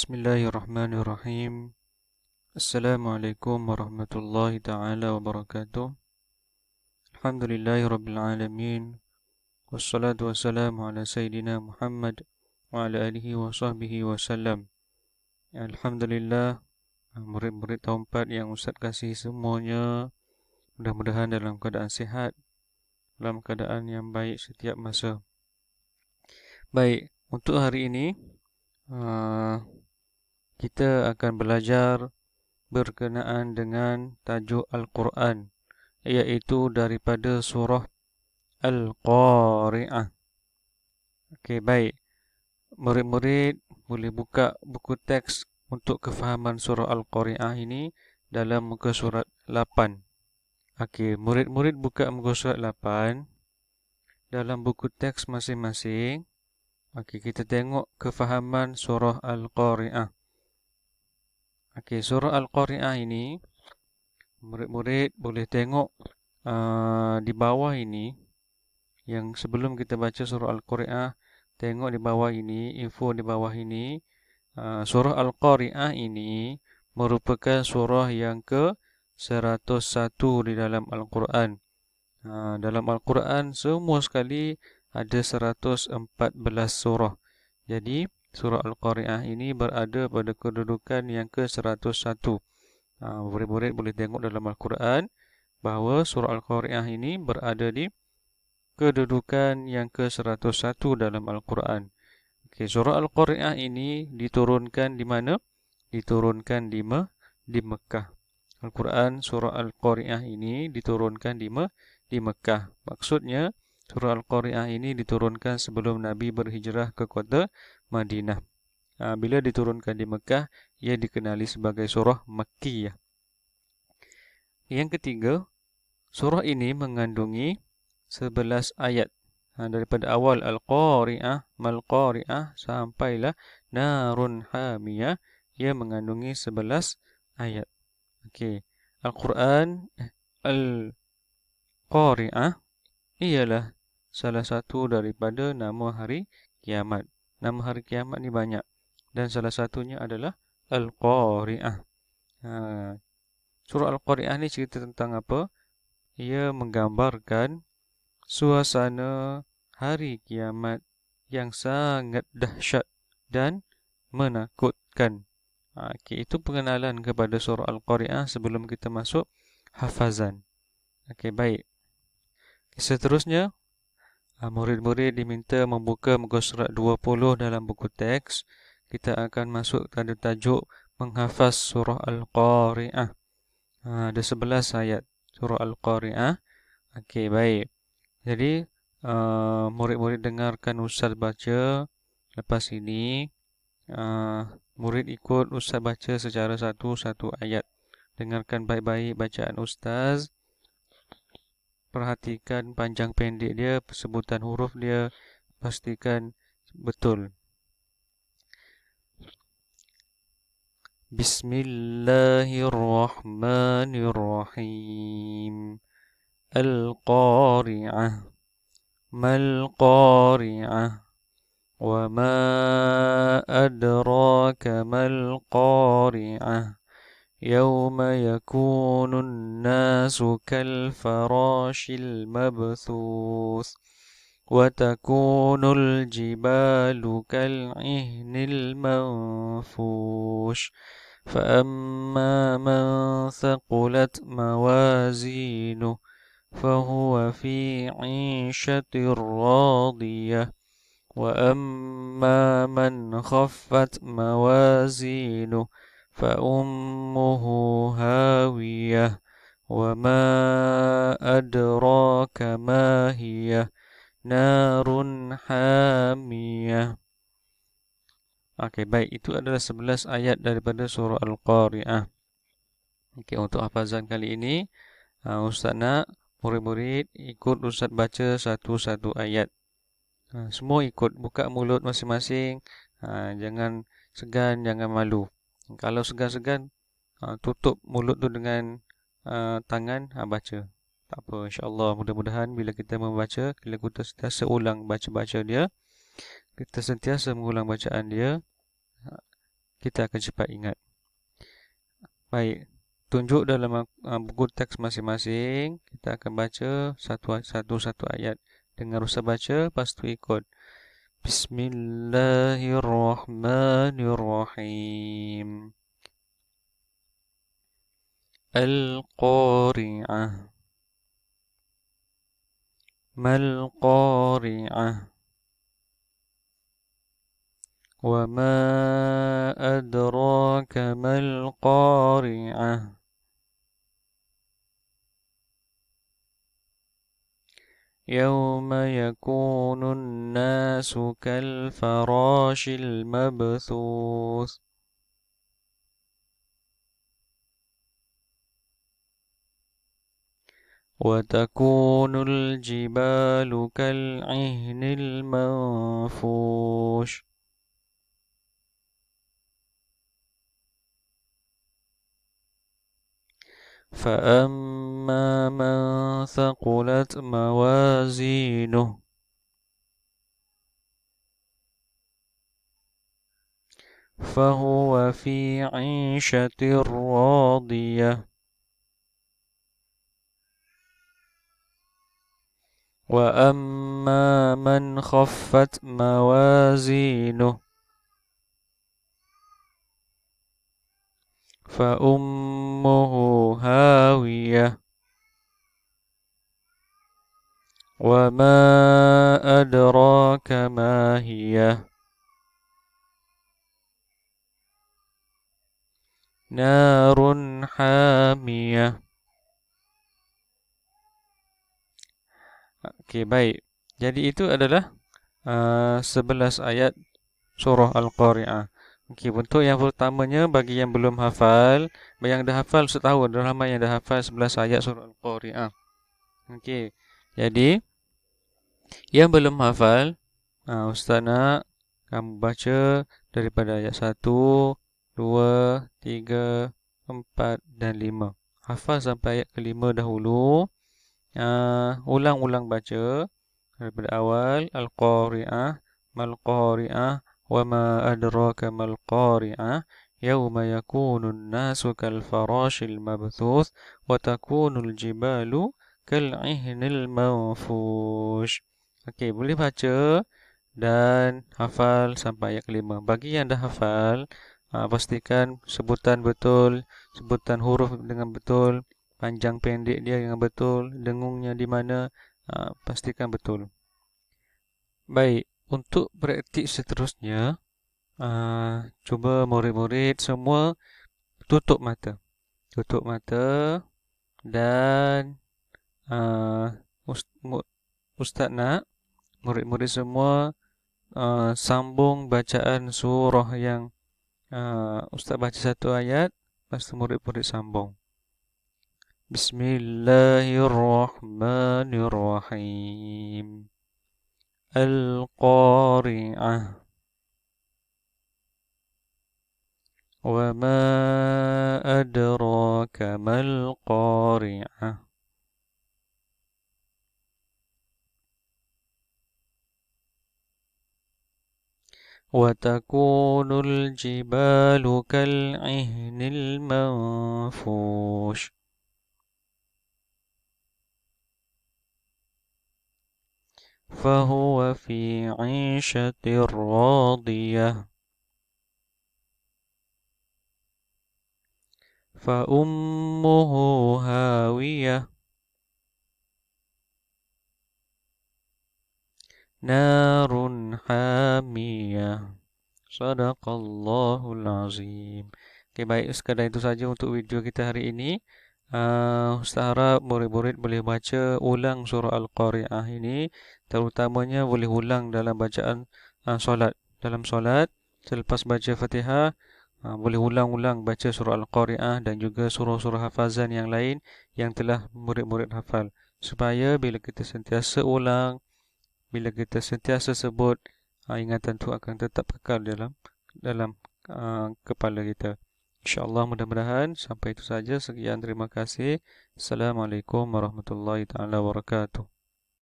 Bismillahirrahmanirrahim. Assalamualaikum warahmatullahi taala wabarakatuh. Alhamdulillahi rabbil alamin. Wassalatu wassalamu ala sayyidina Muhammad wa ala alihi wa sahbihi wasallam. Alhamdulillah, murid-murid tahun 4 yang Ustaz kasih semuanya mudah-mudahan dalam keadaan sihat, dalam keadaan yang baik setiap masa. Baik, untuk hari ini kita akan belajar berkenaan dengan tajuk Al-Quran, iaitu daripada surah Al-Qari'ah. Okey, baik. Murid-murid boleh buka buku teks untuk kefahaman surah Al-Qari'ah ini dalam muka surat 8. Okey, murid-murid buka muka surat 8 dalam buku teks masing-masing. Okey, kita tengok kefahaman surah Al-Qari'ah. Okey, surah Al-Qari'ah ini murid-murid boleh tengok di bawah ini. Yang sebelum kita baca surah Al-Qari'ah, tengok di bawah ini, info di bawah ini. Surah Al-Qari'ah ini merupakan surah yang ke-101 di dalam Al-Quran. Dalam Al-Quran semua sekali ada 114 surah. Jadi surah Al-Qari'ah ini berada pada kedudukan yang ke-101. Murid-murid boleh tengok dalam Al-Quran bahawa surah Al-Qari'ah ini berada di kedudukan yang ke-101 dalam Al-Quran. Okay, surah Al-Qari'ah ini diturunkan di mana? Diturunkan di Mekah. Al-Quran surah Al-Qari'ah ini diturunkan di Mekah. Maksudnya surah Al-Qari'ah ini diturunkan sebelum Nabi berhijrah ke kota Madinah. Bila diturunkan di Mekah, ia dikenali sebagai surah Makkiyah. Yang ketiga, surah ini mengandungi 11 ayat. Daripada awal Al-Qari'ah, Mal-Qari'ah sampailah Narun Hamiyah, ia mengandungi 11 ayat. Okey, Al-Quran Al-Qari'ah ialah salah satu daripada nama hari kiamat. Nama hari kiamat ni banyak dan salah satunya adalah Al-Qari'ah. Surah Al-Qari'ah ni cerita tentang apa? Ia menggambarkan suasana hari kiamat yang sangat dahsyat dan menakutkan. Okay, itu pengenalan kepada surah Al-Qari'ah sebelum kita masuk hafazan. Okey, baik. Seterusnya, murid-murid diminta membuka muka surat 20 dalam buku teks. Kita akan masuk pada tajuk menghafaz surah Al-Qari'ah. Ada 11 ayat surah Al-Qari'ah. Okey, baik. Jadi, murid-murid dengarkan Ustaz baca. Lepas ini, murid ikut Ustaz baca secara satu-satu ayat. Dengarkan baik-baik bacaan Ustaz. Perhatikan panjang pendek dia, sebutan huruf dia, pastikan betul. Bismillahirrahmanirrahim. Al-Qari'ah. Mal-Qari'ah. وما أدراك ما القارعة يوم يكون الناس كالفراش المبثوث وتكون الجبال كالعهن المنفوش فأما من ثقلت موازينه فهو في عيشة راضية وأما من خفت موازينه فأمه هاوية وما أدراك ما هي نار حامية. Okey, baik, itu adalah 11 ayat daripada surah Al-Qari'ah. Okey, untuk hafazan kali ini, Ustaz nak murid-murid ikut Ustaz baca satu-satu ayat. Semua ikut, buka mulut masing-masing. Jangan segan, jangan malu. Kalau segan-segan, tutup mulut tu dengan tangan, baca. Tak apa, insyaAllah. Mudah-mudahan bila kita membaca, bila kita sentiasa ulang baca-baca dia, kita sentiasa mengulang bacaan dia, kita akan cepat ingat. Baik, tunjuk dalam buku teks masing-masing. Kita akan baca satu ayat. Dengar usah baca, lepas tu ikut. Bismillahirrahmanirrahim. Al-Qari'ah. Mal-Qari'ah. وما أدراك ما القارعة يوم يكون الناس كالفراش المبثوث وتكون الجبال كالعهن المنفوش فأما من ثقلت موازينه فهو في عيشة راضية وأما من خفت موازينه فأمه هاوية وما أدراك ما هي نار حامية. Okey, baik. Jadi itu adalah 11 ayat surah Al-Qari'ah. Okey, untuk yang pertamanya bagi yang belum hafal, yang dah hafal Ustaz tahu ada ramai yang dah hafal 11 ayat surah Al-Qari'ah. Okey. Jadi yang belum hafal, Ustaz nak kamu baca daripada ayat 1, 2, 3, 4 dan 5. Hafal sampai ayat ke-5 dahulu. Ulang-ulang baca daripada awal. Al-Qari'ah, Mal-Qari'ah, wa ma adraka mal-Qari'ah, yawma yakunun nasu kal-farashil mabthuth, wa takunul jibalu kal-ihnil manfush. Okey, boleh baca dan hafal sampai ayat ke-5. Bagi yang dah hafal, pastikan sebutan betul, sebutan huruf dengan betul, panjang pendek dia dengan betul, dengungnya di mana, pastikan betul. Baik, untuk praktik seterusnya, cuba murid-murid semua tutup mata. Tutup mata dan Ustaz nak murid-murid semua sambung bacaan surah yang Ustaz baca satu ayat, lepas tu murid-murid sambung. Bismillahirrahmanirrahim. Al-Qari'ah. Wa ma adraka mal-Qari'ah. وتكون الجبال كالعهن المنفوش فهو في عيشة راضية فأمه هاوية نار حامية. Sadaqallahul azim. Okay, baik, sekadar itu saja untuk video kita hari ini. Ustaz harap murid-murid boleh baca ulang surah Al-Qari'ah ini, terutamanya boleh ulang dalam bacaan solat. Dalam solat, selepas baca Fatihah, boleh ulang-ulang baca surah Al-Qari'ah dan juga surah-surah hafazan yang lain yang telah murid-murid hafal. Supaya bila kita sentiasa ulang, bila kita sentiasa sebut, ingatan tu akan tetap kekal dalam kepala kita. InsyaAllah, mudah-mudahan sampai itu saja. Sekian, terima kasih. Assalamualaikum warahmatullahi taala wabarakatuh.